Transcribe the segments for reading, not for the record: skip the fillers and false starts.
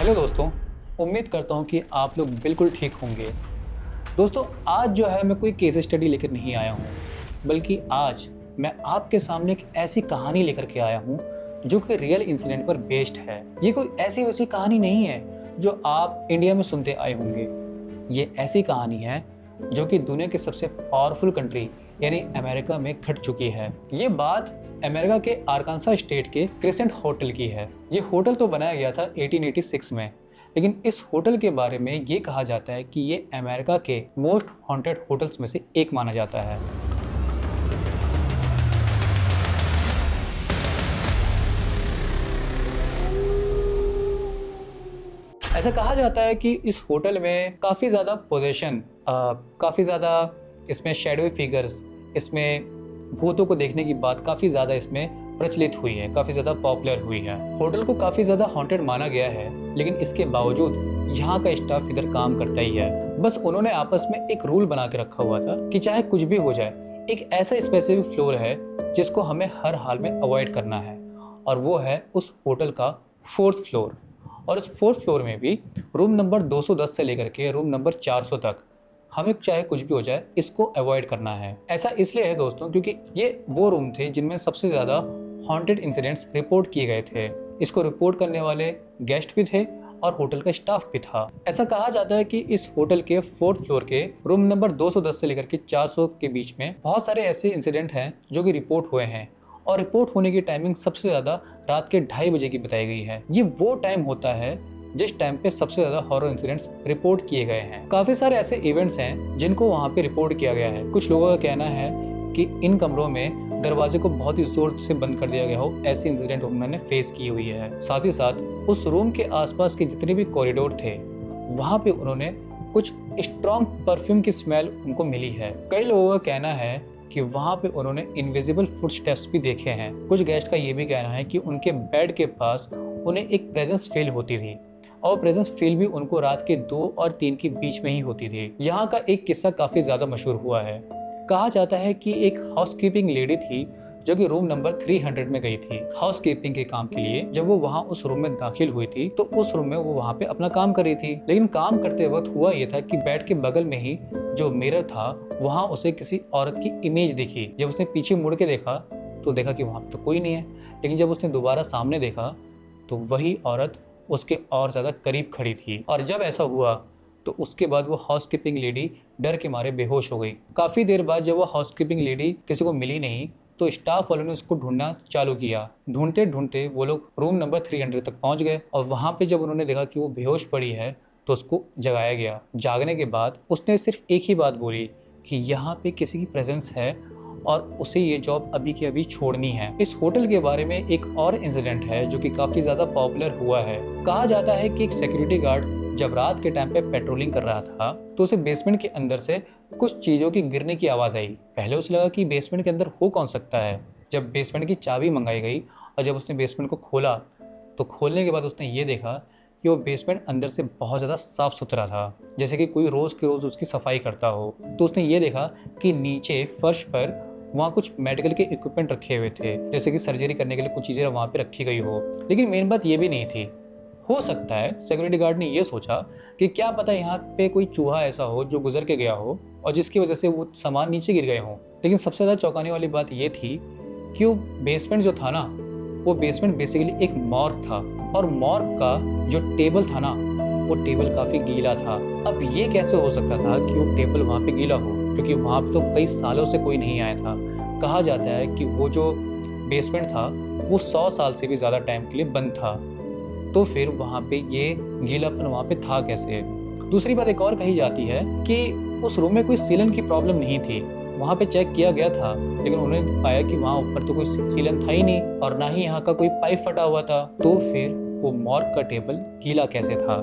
Hello दोस्तों, उम्मीद करता हूँ कि आप लोग बिल्कुल ठीक होंगे। दोस्तों, आज जो है मैं कोई केस स्टडी लेकर नहीं आया हूँ, बल्कि आज मैं आपके सामने एक ऐसी कहानी लेकर के आया हूँ जो कि रियल इंसिडेंट पर बेस्ड है। ये कोई ऐसी वैसी कहानी नहीं है जो आप इंडिया में सुनते आए होंगे। ये ऐसी कहानी है जो कि दुनिया के सबसे पावरफुल कंट्री यानी अमेरिका में घट चुकी है। ये बात अमेरिका के आर्कांसा स्टेट के क्रिसेंट होटल की है। ये होटल तो बनाया गया था 1886 में, लेकिन इस होटल के बारे में ये कहा जाता है कि ये अमेरिका के मोस्ट हॉन्टेड होटल्स में से एक माना जाता है। ऐसा कहा जाता है कि इस होटल में काफ़ी ज़्यादा पोजेशन, काफ़ी ज़्यादा इसमें शैडो फिगर्स, इसमें भूतों को देखने की बात काफ़ी ज़्यादा इसमें प्रचलित हुई है, काफ़ी ज़्यादा पॉपुलर हुई है। होटल को काफ़ी ज़्यादा हॉन्टेड माना गया है, लेकिन इसके बावजूद यहाँ का स्टाफ इधर काम करता ही है। बस उन्होंने आपस में एक रूल बना के रखा हुआ था कि चाहे कुछ भी हो जाए, एक ऐसा स्पेसिफिक फ्लोर है जिसको हमें हर हाल में अवॉइड करना है, और वो है उस होटल का 4th फ्लोर। और इस 4th फ्लोर में भी रूम नंबर 210 से लेकर के रूम नंबर 400 तक हमें चाहे कुछ भी हो जाए इसको अवॉइड करना है। ऐसा इसलिए है दोस्तों क्योंकि ये वो रूम थे जिनमें सबसे ज़्यादा हॉन्टेड इंसिडेंट्स रिपोर्ट किए गए थे। इसको रिपोर्ट करने वाले गेस्ट भी थे और होटल का स्टाफ भी था। ऐसा कहा जाता है कि इस होटल के 4th फ्लोर के रूम नंबर 210 से लेकर के 400 के बीच में बहुत सारे ऐसे इंसिडेंट हैं जो कि रिपोर्ट हुए हैं, और रिपोर्ट होने की टाइमिंग सबसे ज़्यादा रात के 2:30 बजे की बताई गई है। ये वो टाइम होता है जिस टाइम पे सबसे ज़्यादा हॉरर इंसिडेंट्स रिपोर्ट किए गए हैं। काफ़ी सारे ऐसे इवेंट्स हैं जिनको वहाँ पे रिपोर्ट किया गया है। कुछ लोगों का कहना है कि इन कमरों में दरवाजे को बहुत ही जोर से बंद कर दिया गया हो, ऐसे इंसिडेंट उन्होंने फेस की हुई है। साथ ही साथ उस रूम के आसपास के जितने भी कॉरिडोर थे वहाँ पे उन्होंने कुछ स्ट्रॉन्ग परफ्यूम की स्मेल उनको मिली है। कई लोगों का कहना है कि वहाँ पे उन्होंने इनविजिबल फुटस्टेप्स भी देखे हैं। कुछ गेस्ट का ये भी कहना है कि उनके बेड के पास उन्हें एक प्रेजेंस फील होती थी, और प्रेजेंस फील भी उनको रात के 2 और 3 के बीच में ही होती थी। यहाँ का एक किस्सा काफ़ी ज़्यादा मशहूर हुआ है। कहा जाता है कि एक हाउसकीपिंग लेडी थी जो कि रूम नंबर 300 में गई थी हाउसकीपिंग के काम के लिए। जब वो वहाँ उस रूम में दाखिल हुई थी तो उस रूम में वो वहाँ पे अपना काम कर रही थी, लेकिन काम करते वक्त हुआ ये था कि बेड के बगल में ही जो मिरर था वहाँ उसे किसी औरत की इमेज दिखी। जब उसने पीछे मुड़ के देखा तो देखा कि वहाँ तो कोई नहीं है, लेकिन जब उसने दोबारा सामने देखा तो वही औरत उसके और ज़्यादा करीब खड़ी थी। और जब ऐसा हुआ तो उसके बाद वो हाउसकीपिंग लेडी डर के मारे बेहोश हो गई। काफ़ी देर बाद जब वो हाउसकीपिंग लेडी किसी को मिली नहीं तो स्टाफ वालों ने उसको ढूंढना चालू किया। ढूंढते ढूंढते वो लोग रूम नंबर 300 तक पहुंच गए, और वहाँ पे जब उन्होंने देखा कि वो बेहोश पड़ी है तो उसको जगाया गया। जागने के बाद उसने सिर्फ एक ही बात बोली कि यहाँ पे किसी की प्रेजेंस है और उसे ये जॉब अभी के अभी छोड़नी है। इस होटल के बारे में एक और इंसिडेंट है जो कि काफ़ी ज़्यादा पॉपुलर हुआ है। कहा जाता है कि एक सिक्योरिटी गार्ड जब रात के टाइम पे पेट्रोलिंग कर रहा था तो उसे बेसमेंट के अंदर से कुछ चीज़ों की गिरने की आवाज़ आई। पहले उसे लगा कि बेसमेंट के अंदर हो कौन सकता है। जब बेसमेंट की चाबी मंगाई गई और जब उसने बेसमेंट को खोला तो खोलने के बाद उसने ये देखा कि वो बेसमेंट अंदर से बहुत ज़्यादा साफ़ सुथरा था, जैसे कि कोई रोज़ के रोज़ उसकी सफाई करता हो। तो उसने ये देखा कि नीचे फर्श पर वहाँ कुछ मेडिकल के इक्विपमेंट रखे हुए थे, जैसे कि सर्जरी करने के लिए कुछ चीज़ें वहाँ पे रखी गई हो। लेकिन मेन बात ये भी नहीं थी। हो सकता है सिक्योरिटी गार्ड ने ये सोचा कि क्या पता यहाँ पे कोई चूहा ऐसा हो जो गुजर के गया हो और जिसकी वजह से वो सामान नीचे गिर गए हों। लेकिन सबसे ज़्यादा चौंकाने वाली बात ये थी कि वो बेसमेंट जो था ना, वो बेसमेंट बेसिकली एक मॉर्ग था, और मॉर्ग का जो टेबल था ना, वो टेबल काफ़ी गीला था। अब ये कैसे हो सकता था कि वो टेबल वहाँ पे गीला हो, क्योंकि वहाँ पे तो कई सालों से कोई नहीं आया था। कहा जाता है कि वो जो बेसमेंट था वो 100 साल से भी ज़्यादा टाइम के लिए बंद था। तो फिर वहाँ पे ये गीलापन वहाँ पे था कैसे। दूसरी बात एक और कही जाती है कि उस रूम में कोई सीलन की प्रॉब्लम नहीं थी। वहाँ पे चेक किया गया था, लेकिन उन्होंने पाया कि वहाँ ऊपर तो कोई सीलन था ही नहीं, और ना ही यहाँ का कोई पाइप फटा हुआ था। तो फिर वो मॉर्ग का टेबल गीला कैसे था,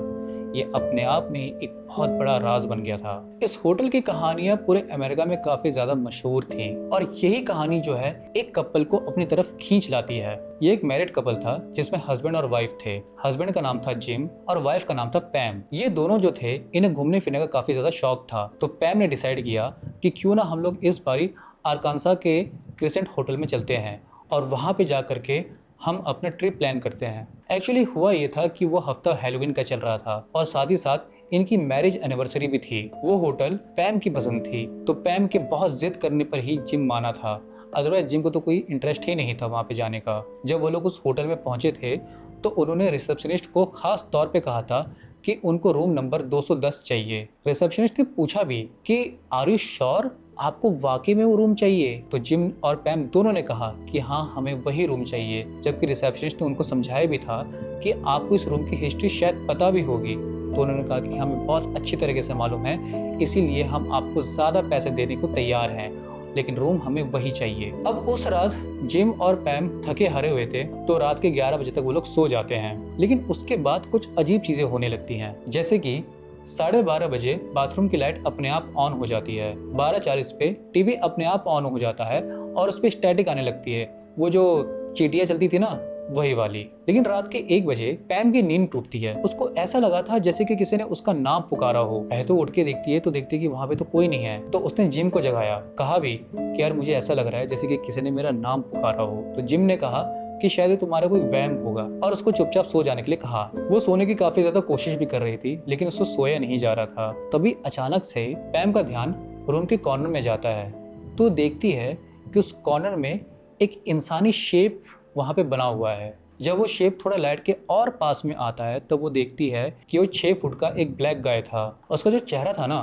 ये अपने आप में एक बहुत बड़ा राज बन गया था। इस होटल की कहानियां पूरे अमेरिका में काफी ज्यादा मशहूर थी, और यही कहानी जो है एक कपल को अपनी तरफ खींच लाती है। ये एक मैरिड कपल था जिसमें हस्बैंड और वाइफ थे। हस्बैंड का नाम था जिम और वाइफ का नाम था पैम। ये दोनों जो थे, इन्हें घूमने फिरने का काफी ज्यादा शौक था। तो पैम ने डिसाइड किया कि क्यों ना हम लोग इस बारी आर्कांसा के क्रिसेंट होटल में चलते हैं, और वहाँ पे जा करके हम अपना ट्रिप प्लान करते हैं। एक्चुअली हुआ ये था कि वो हफ्ता हैलोवीन का चल रहा था और साथ ही साथ इनकी मैरिज एनिवर्सरी भी थी। वो होटल पैम की पसंद थी, तो पैम के बहुत जिद करने पर ही जिम माना था, अदरवाइज जिम को तो कोई इंटरेस्ट ही नहीं था वहाँ पे जाने का। जब वो लोग उस होटल में पहुंचे थे तो उन्होंने रिसेप्शनिस्ट को खास तौर पे कहा था कि उनको रूम नंबर 210 चाहिए। रिसेप्शनिस्ट ने पूछा भी कि आर यू श्योर, आपको वाकई में वो रूम चाहिए? तो जिम और पैम दोनों ने कहा कि हाँ, हमें वही रूम चाहिए, जबकि रिसेप्शनिस्ट ने उनको समझाया भी था कि आपको इस रूम की हिस्ट्री शायद पता भी होगी। तो उन्होंने कहा कि हमें बहुत अच्छी तरीके से मालूम है, इसीलिए हम आपको ज़्यादा पैसे देने को तैयार हैं, लेकिन रूम हमें वही चाहिए। अब उस रात जिम और पैम थके हारे हुए थे, तो रात के 11 बजे तक वो लोग सो जाते हैं। लेकिन उसके बाद कुछ अजीब चीजें होने लगती हैं, जैसे कि 12:30 बजे बाथरूम की लाइट अपने आप ऑन हो जाती है। 12:40 पे टीवी अपने आप ऑन हो जाता है और उस पर स्टैटिक आने लगती है, वो जो चीटियां चलती थी ना, वही वाली। लेकिन रात के 1 बजे पैम की नींद टूटती है। उसको ऐसा लगा था जैसे कि किसी ने उसका नाम पुकारा हो। पहले तो उठ के देखती है तो देखती है कि वहाँ पे तो कोई नहीं है। तो उसने जिम को जगाया, कहा भी कि यार मुझे ऐसा लग रहा है जैसे कि किसी ने मेरा नाम पुकारा हो। तो जिम ने कहा कि शायद तुम्हारा कोई वहम होगा और उसको चुपचाप सो जाने के लिए कहा। वो सोने की काफी ज्यादा कोशिश भी कर रही थी, लेकिन उसको सोया नहीं जा रहा था। तभी अचानक से पैम का ध्यान रूम के कॉर्नर में जाता है, तो देखती है कि उस कॉर्नर में एक इंसानी शेप वहाँ पे बना हुआ है। जब वो शेप थोड़ा लाइट के और पास में आता है तो वो देखती है कि वो 6 फुट का एक ब्लैक गाय था। उसका जो चेहरा था ना,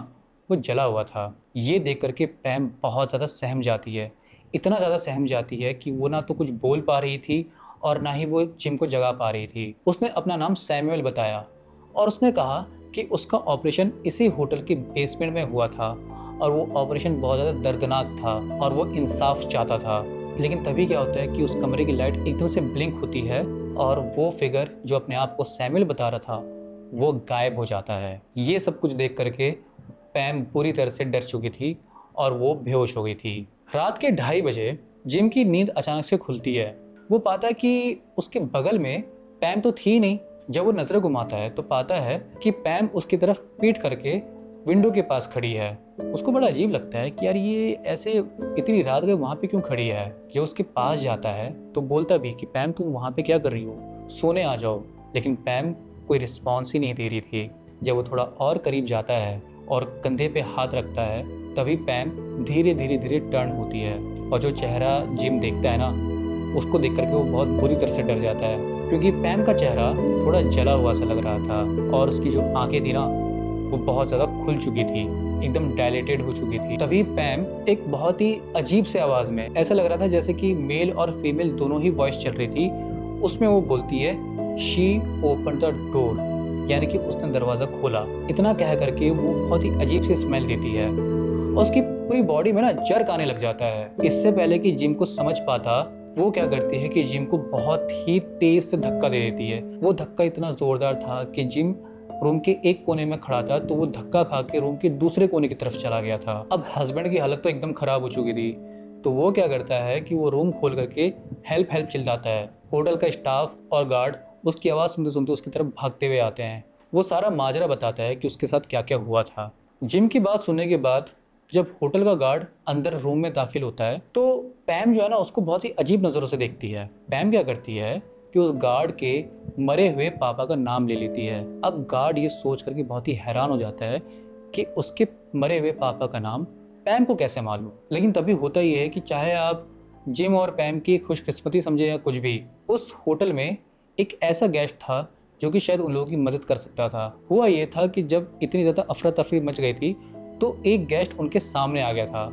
वो जला हुआ था। ये देख करके पैम बहुत ज़्यादा सहम जाती है, इतना ज़्यादा सहम जाती है कि वो ना तो कुछ बोल पा रही थी और ना ही वो जिम को जगा पा रही थी। उसने अपना नाम सैमुअल बताया और उसने कहा कि उसका ऑपरेशन इसी होटल के बेसमेंट में हुआ था और वो ऑपरेशन बहुत ज़्यादा दर्दनाक था और वो इंसाफ चाहता था। लेकिन तभी क्या होता है कि उस कमरे की लाइट एकदम से ब्लिंक होती है और वो फिगर जो अपने आप को सैमुअल बता रहा था वो गायब हो जाता है। ये सब कुछ देख करके पैम पूरी तरह से डर चुकी थी और वो बेहोश हो गई थी। रात के 2:30 बजे जिम की नींद अचानक से खुलती है। वो पाता है कि उसके बगल में पैम तो थी नहीं। जब वो नजर घुमाता है तो पाता है कि पैम उसकी तरफ पीठ करके विंडो के पास खड़ी है। उसको बड़ा अजीब लगता है कि यार ये ऐसे इतनी रात में वहाँ पे क्यों खड़ी है। जब उसके पास जाता है तो बोलता भी कि पैम तुम वहाँ पे क्या कर रही हो, सोने आ जाओ। लेकिन पैम कोई रिस्पॉन्स ही नहीं दे रही थी। जब वो थोड़ा और करीब जाता है और कंधे पे हाथ रखता है, तभी पैम धीरे धीरे धीरे टर्न होती है और जो चेहरा जिम देखता है ना, उसको देख करके वो बहुत बुरी तरह से डर जाता है, क्योंकि पैम का चेहरा थोड़ा जला हुआ सा लग रहा था और उसकी जो आंखें थी ना, वो बहुत ज़्यादा खुल चुकी थी, एकदम डायलेटेड हो चुकी थी। तभी पैम एक बहुत ही अजीब से आवाज़ में, ऐसा लग रहा था जैसे कि मेल और फीमेल दोनों ही वॉइस चल रही थी, उसमें वो बोलती है शी ओपन द डोर, यानी कि उसने दरवाज़ा खोला। इतना कह करके वो बहुत ही अजीब सी स्मेल देती है और उसकी पूरी बॉडी में ना जर्क आने लग जाता है। इससे पहले कि जिम को समझ पाता, वो क्या करती है कि जिम को बहुत ही तेज से धक्का दे देती है। वो धक्का इतना जोरदार था कि जिम रूम के एक कोने में खड़ा था, तो वो धक्का खा के रूम के दूसरे कोने की तरफ चला गया था। अब हस्बैंड की हालत तो एकदम खराब हो चुकी थी, तो वो क्या करता है कि वो रूम खोल करके हेल्प हेल्प चिल्लाता है। होटल का स्टाफ और गार्ड उसकी आवाज़ सुनते सुनते उसकी तरफ भागते हुए आते हैं। वो सारा माजरा बताता है कि उसके साथ क्या क्या हुआ था। जिम की बात सुनने के बाद जब होटल का गार्ड अंदर रूम में दाखिल होता है तो पैम जो है ना, उसको बहुत ही अजीब नज़रों से देखती है। पैम क्या करती है कि उस गार्ड के मरे हुए पापा का नाम ले लेती है। अब गार्ड ये सोच करके बहुत ही हैरान हो जाता है कि उसके मरे हुए पापा का नाम पैम को कैसे मालूम। लेकिन तभी होता ये है कि चाहे आप जिम और पैम की खुशकिस्मती समझे या कुछ भी, उस होटल में एक ऐसा गेस्ट था जो कि शायद उन लोगों की मदद कर सकता था। हुआ ये था कि जब इतनी ज़्यादा अफरा तफरी मच गई थी तो एक गेस्ट उनके सामने आ गया था।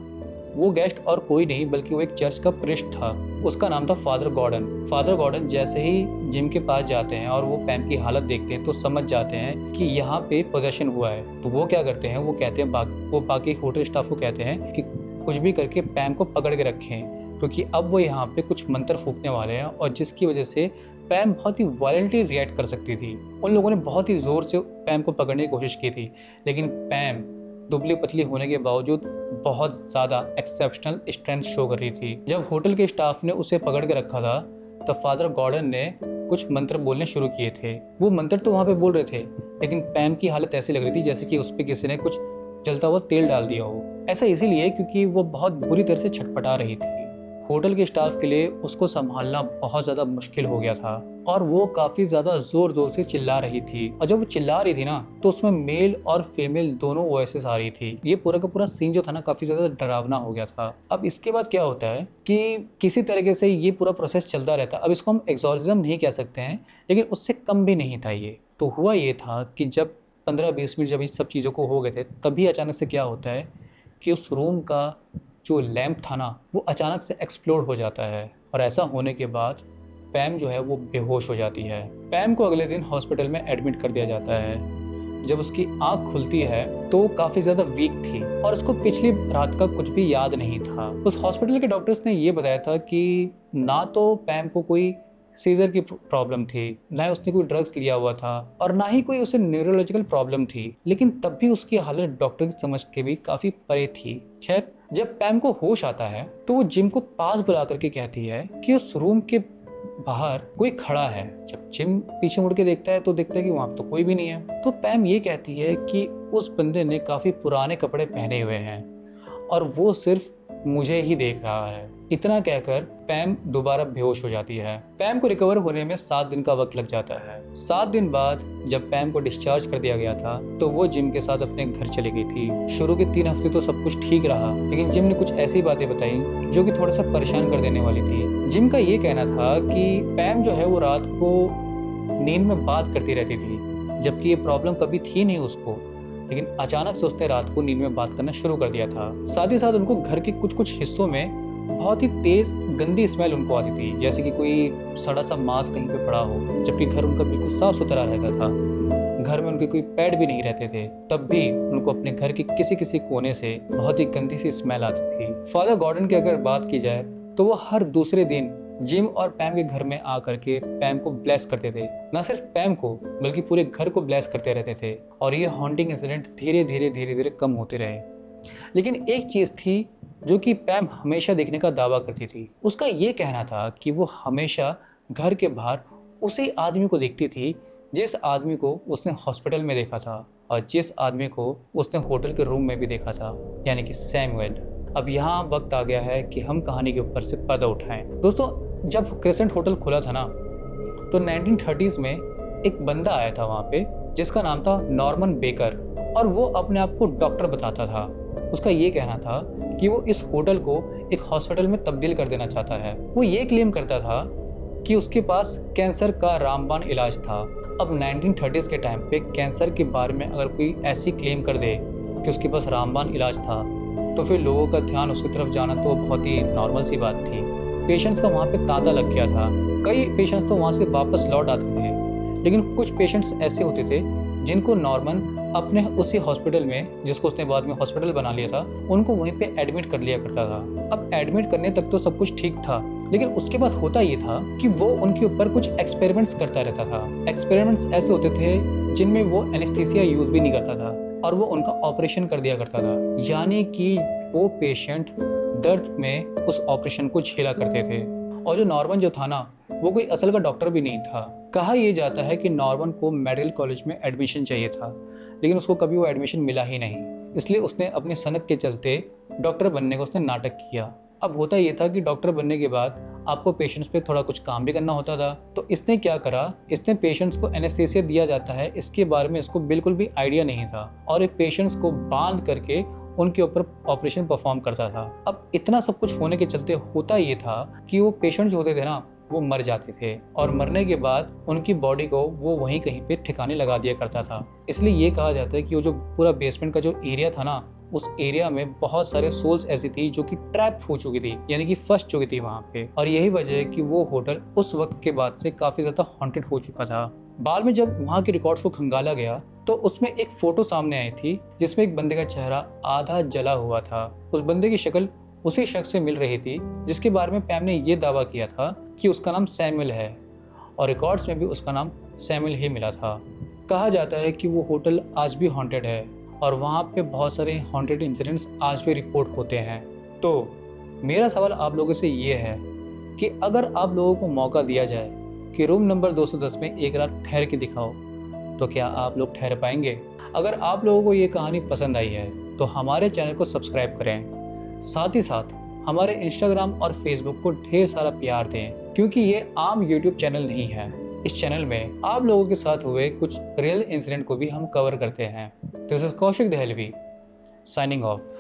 वो गेस्ट और कोई नहीं बल्कि वो एक चर्च का प्रीस्ट था। उसका नाम था फादर गॉर्डन। फादर गॉर्डन जैसे ही जिम के पास जाते हैं और वो पैम की हालत देखते हैं तो समझ जाते हैं कि यहाँ पे पोजेशन हुआ है। तो वो क्या करते हैं, वो कहते हैं वो बाकी होटल स्टाफ को कहते हैं कि कुछ भी करके पैम को पकड़ के रखें, क्योंकि अब वो यहाँ पे कुछ मंत्र फूकने वाले हैं और जिसकी वजह से पैम बहुत ही वायलेंटली रिएक्ट कर सकती थी। उन लोगों ने बहुत ही ज़ोर से पैम को पकड़ने की कोशिश की थी, लेकिन पैम दुबली पतली होने के बावजूद बहुत ज़्यादा एक्सेप्शनल स्ट्रेंथ शो कर रही थी। जब होटल के स्टाफ ने उसे पकड़ के रखा था तब फादर गॉर्डन ने कुछ मंत्र बोलने शुरू किए थे। वो मंत्र तो वहाँ पे बोल रहे थे, लेकिन पैम की हालत ऐसी लग रही थी जैसे कि उस पर किसी ने कुछ जलता हुआ तेल डाल दिया हो। ऐसा इसीलिए क्योंकि वो बहुत बुरी तरह से छटपटा रही थी। होटल के स्टाफ के लिए उसको संभालना बहुत ज़्यादा मुश्किल हो गया था और वो काफ़ी ज़्यादा ज़ोर ज़ोर से चिल्ला रही थी। और जब वो चिल्ला रही थी ना, तो उसमें मेल और फीमेल दोनों वॉइसेस आ रही थी। ये पूरा का पूरा सीन जो था ना, काफ़ी ज़्यादा डरावना हो गया था। अब इसके बाद क्या होता है कि किसी तरीके से ये पूरा प्रोसेस चलता रहता। अब इसको हम एक्सॉर्सिज्म नहीं कह सकते हैं, लेकिन उससे कम भी नहीं था ये। तो हुआ ये था कि जब 15-20 मिनट जब इन सब चीज़ों को हो गए थे, तभी अचानक से क्या होता है कि उस रूम का जो लैंप था ना, वो अचानक से एक्सप्लोड हो जाता है। और ऐसा होने के बाद पैम जो है वो बेहोश हो जाती है। पैम को अगले दिन हॉस्पिटल में एडमिट कर दिया जाता है। जब उसकी आंख खुलती है तो वो काफ़ी ज़्यादा वीक थी और उसको पिछली रात का कुछ भी याद नहीं था। उस हॉस्पिटल के डॉक्टर्स ने ये बताया था कि ना तो पैम को कोई सीजर की प्रॉब्लम थी, ना ही उसने कोई ड्रग्स लिया हुआ था और ना ही कोई उसे न्यूरोलॉजिकल प्रॉब्लम थी, लेकिन तब भी उसकी हालत डॉक्टर की समझ के भी काफ़ी परे थी। खैर, जब पैम को होश आता है तो वो जिम को पास बुला करके कहती है कि उस रूम के बाहर कोई खड़ा है। जब जिम पीछे मुड़ के देखता है तो देखता है कि वहां तो कोई भी नहीं है। तो पैम ये कहती है कि उस बंदे ने काफी पुराने कपड़े पहने हुए हैं और वो सिर्फ मुझे ही देख रहा है। इतना कहकर पैम दोबारा बेहोश हो जाती है। पैम को रिकवर होने में 7 दिन का वक्त लग जाता है। 7 दिन बाद जब पैम को डिस्चार्ज कर दिया गया था तो वो जिम के साथ अपने घर चली गई थी। शुरू के 3 हफ्ते तो सब कुछ ठीक रहा, लेकिन जिम ने कुछ ऐसी बातें बताई जो कि थोड़ा सा परेशान कर देने वाली थी। जिम का ये कहना था कि पैम जो है वो रात को नींद में बात करती रहती थी, जबकि ये प्रॉब्लम कभी थी नहीं उसको, लेकिन अचानक से उसने रात को नींद में बात करना शुरू कर दिया था। साथ ही साथ उनको घर के कुछ हिस्सों में बहुत ही तेज गंदी स्मेल उनको आती थी, जैसे कि कोई सड़ा सा मांस कहीं पे पड़ा हो, जबकि घर उनका बिल्कुल साफ सुथरा रहता था। घर में उनके कोई पेट भी नहीं रहते थे, तब भी उनको अपने घर के किसी किसी कोने से बहुत ही गंदी सी स्मेल आती थी। फादर गॉर्डन की अगर बात की जाए तो वो हर दूसरे दिन जिम और पैम के घर में आकर के पैम को ब्लेस करते थे। न सिर्फ पैम को बल्कि पूरे घर को ब्लेस करते रहते थे और ये हॉन्टिंग इंसिडेंट धीरे धीरे कम होते रहे। लेकिन एक चीज थी जो कि पैम हमेशा देखने का दावा करती थी। उसका ये कहना था कि वो हमेशा घर के बाहर उसी आदमी को देखती थी जिस आदमी को उसने हॉस्पिटल में देखा था और जिस आदमी को उसने होटल के रूम में भी देखा था, यानी कि सैमुअल। अब यहाँ वक्त आ गया है कि हम कहानी के ऊपर से पर्दा उठाएं। दोस्तों, जब क्रेसेंट होटल खुला था ना, तो 1930s में एक बंदा आया था वहाँ पे जिसका नाम था नॉर्मन बेकर और वो अपने आप को डॉक्टर बताता था। उसका ये कहना था कि वो इस होटल को एक हॉस्पिटल में तब्दील कर देना चाहता है। वो ये क्लेम करता था कि उसके पास कैंसर का रामबाण इलाज था। अब 1930s के टाइम पे कैंसर के बारे में अगर कोई ऐसी क्लेम कर दे कि उसके पास रामबाण इलाज था, तो फिर लोगों का ध्यान उसकी तरफ जाना तो बहुत ही नॉर्मल सी बात थी। पेशेंट्स का वहाँ पे तांता लग गया था। कई पेशेंट्स तो वहाँ से वापस लौट आते थे, लेकिन कुछ पेशेंट्स ऐसे होते थे जिनको नॉर्मन अपने उसी हॉस्पिटल में, जिसको उसने बाद में हॉस्पिटल बना लिया था, उनको वहीं पे एडमिट कर लिया करता था। अब एडमिट करने तक तो सब कुछ ठीक था, लेकिन उसके बाद होता ये था कि वो उनके ऊपर कुछ एक्सपेरिमेंट्स करता रहता था। एक्सपेरिमेंट्स ऐसे होते थे जिनमें वो एनेस्थीसिया यूज भी नहीं करता था और वो उनका ऑपरेशन कर दिया करता था, यानी कि वो पेशेंट दर्द में उस ऑपरेशन को झेला करते थे। और जो नॉर्मन जो था ना, वो कोई असल का डॉक्टर भी नहीं था। कहा यह जाता है कि नॉर्मन को मेडिकल कॉलेज में एडमिशन चाहिए था, लेकिन उसको कभी वो एडमिशन मिला ही नहीं, इसलिए उसने अपने सनक के चलते डॉक्टर बनने का उसने नाटक किया। अब होता ये था कि डॉक्टर बनने के बाद आपको पेशेंट्स पे थोड़ा कुछ काम भी करना होता था, तो इसने क्या करा, इसने पेशेंट्स को एनेस्थीसिया दिया जाता है इसके बारे में इसको बिल्कुल भी आइडिया नहीं था और ये पेशेंट्स को बांध करके उनके ऊपर ऑपरेशन परफॉर्म करता था। अब इतना सब कुछ होने के चलते होता ये था कि वो पेशेंट जो होते थे ना, वो मर जाते थे और मरने के बाद उनकी बॉडी को वो वहीं कहीं पे ठिकाने लगा दिया करता था। इसलिए ये कहा जाता है कि वो जो पूरा बेसमेंट का जो एरिया था ना, उस एरिया में बहुत सारे सोल्स ऐसी थी जो कि ट्रैप हो चुकी थी, यानी कि फंस चुकी थी वहाँ पे। और यही वजह है कि वो होटल उस वक्त के बाद से काफी ज्यादा हॉन्टेड हो चुका था। बाद में जब वहाँ के रिकॉर्ड्स को खंगाला गया तो उसमें एक फोटो सामने आई थी जिसमें एक बंदे का चेहरा आधा जला हुआ था। उस बंदे की शक्ल उसी शख्स से मिल रही थी जिसके बारे में पैम ने ये दावा किया था कि उसका नाम सैमुअल है और रिकॉर्ड्स में भी उसका नाम सैमुअल ही मिला था। कहा जाता है कि वो होटल आज भी हॉन्टेड है और वहाँ पे बहुत सारे हॉन्टेड इंसिडेंट्स आज भी रिपोर्ट होते हैं। तो मेरा सवाल आप लोगों से ये है कि अगर आप लोगों को मौका दिया जाए कि रूम नंबर 210 में एक रात ठहर के दिखाओ, तो क्या आप लोग ठहर पाएंगे? अगर आप लोगों को ये कहानी पसंद आई है तो हमारे चैनल को सब्सक्राइब करें, साथ ही साथ हमारे इंस्टाग्राम और फेसबुक को ढेर सारा प्यार दें, क्योंकि ये आम यूट्यूब चैनल नहीं है। इस चैनल में आप लोगों के साथ हुए कुछ रियल इंसिडेंट को भी हम कवर करते हैं। This is Kaushik Dehlvi signing of.